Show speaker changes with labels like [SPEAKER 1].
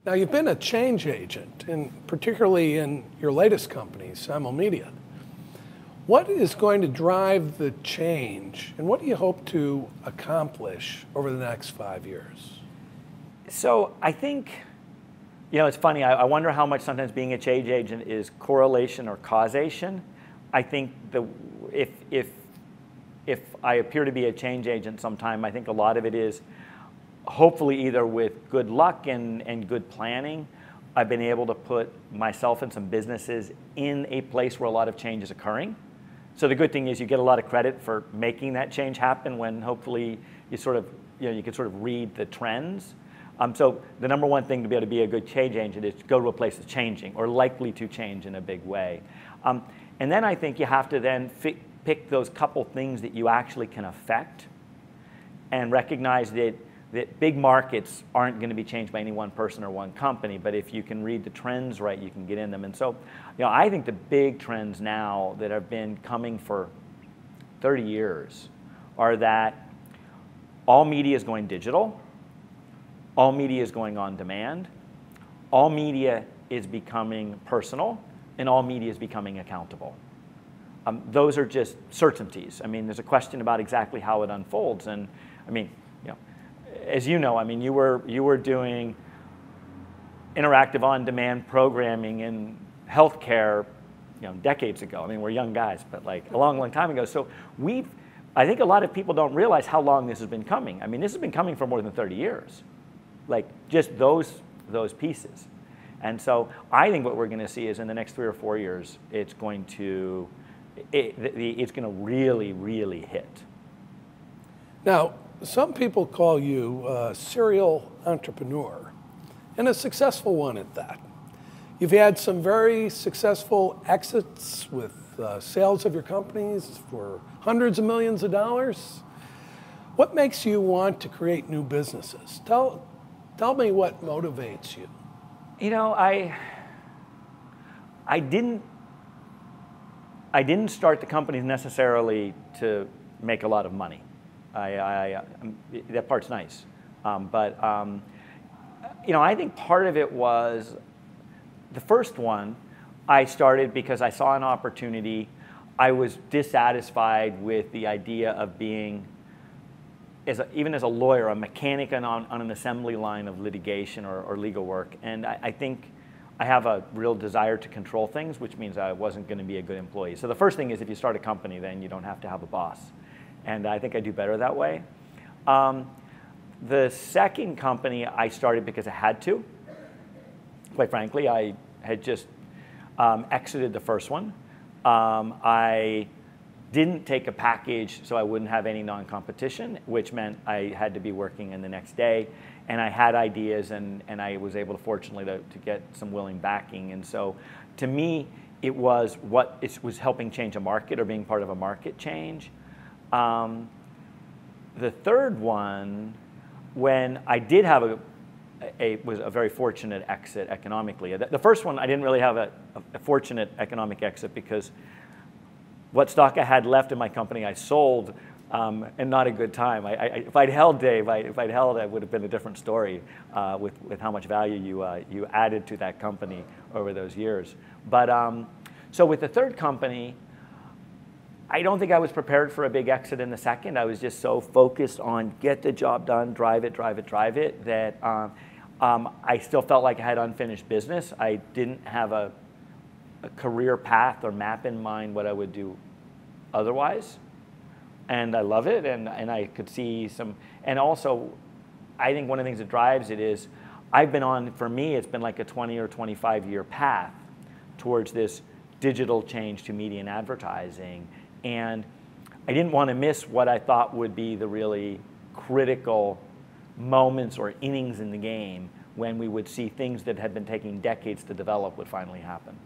[SPEAKER 1] Now, you've been a change agent, particularly in your latest company, Simulmedia. What is going to drive the change, and what do you hope to accomplish over the next 5 years?
[SPEAKER 2] So I think, it's funny. I wonder how much sometimes being a change agent is correlation or causation. I think if I appear to be a change agent sometime, I think a lot of it is hopefully either with good luck and good planning, I've been able to put myself and some businesses in a place where a lot of change is occurring. So the good thing is you get a lot of credit for making that change happen when hopefully you you can sort of read the trends. So the number one thing to be able to be a good change agent is to go to a place that's changing or likely to change in a big way. And then I think you have to then pick those couple things that you actually can affect and recognize that big markets aren't going to be changed by any one person or one company, but if you can read the trends right, you can get in them. And so, I think the big trends now that have been coming for 30 years are that all media is going digital, all media is going on demand, all media is becoming personal, and all media is becoming accountable. Those are just certainties. There's a question about exactly how it unfolds, and as you know, you were doing interactive on-demand programming in healthcare, decades ago. We're young guys, but like a long, long time ago. So I think a lot of people don't realize how long this has been coming. This has been coming for more than 30 years, like just those pieces. And so I think what we're going to see is in the next 3 or 4 years, it's going to really, really hit.
[SPEAKER 1] Now, some people call you a serial entrepreneur, and a successful one at that. You've had some very successful exits with sales of your companies for hundreds of millions of dollars. What makes you want to create new businesses? Tell me what motivates you.
[SPEAKER 2] I didn't start the companies necessarily to make a lot of money. That part's nice, but I think part of it was the first one. I started because I saw an opportunity. I was dissatisfied with the idea of being, even as a lawyer, a mechanic on an assembly line of litigation or legal work, and I think I have a real desire to control things, which means I wasn't going to be a good employee. So the first thing is if you start a company, then you don't have to have a boss. And I think I do better that way. The second company I started because I had to. Quite frankly, I had just exited the first one. I didn't take a package so I wouldn't have any non-competition, which meant I had to be working in the next day. And I had ideas, and I was able to, fortunately, to get some willing backing. And so to me, it was helping change a market or being part of a market change. The third one, when I did have was a very fortunate exit economically. The first one, I didn't really have a fortunate economic exit because what stock I had left in my company, I sold, and not a good time. If I'd held Dave, it would have been a different story with how much value you added to that company over those years. But so with the third company, I don't think I was prepared for a big exit in the second. I was just so focused on get the job done, drive it, that I still felt like I had unfinished business. I didn't have a career path or map in mind what I would do otherwise. And I love it, and I could see some, and also I think one of the things that drives it is for me, it's been like a 20 or 25 year path towards this digital change to media and advertising. And I didn't want to miss what I thought would be the really critical moments or innings in the game when we would see things that had been taking decades to develop would finally happen.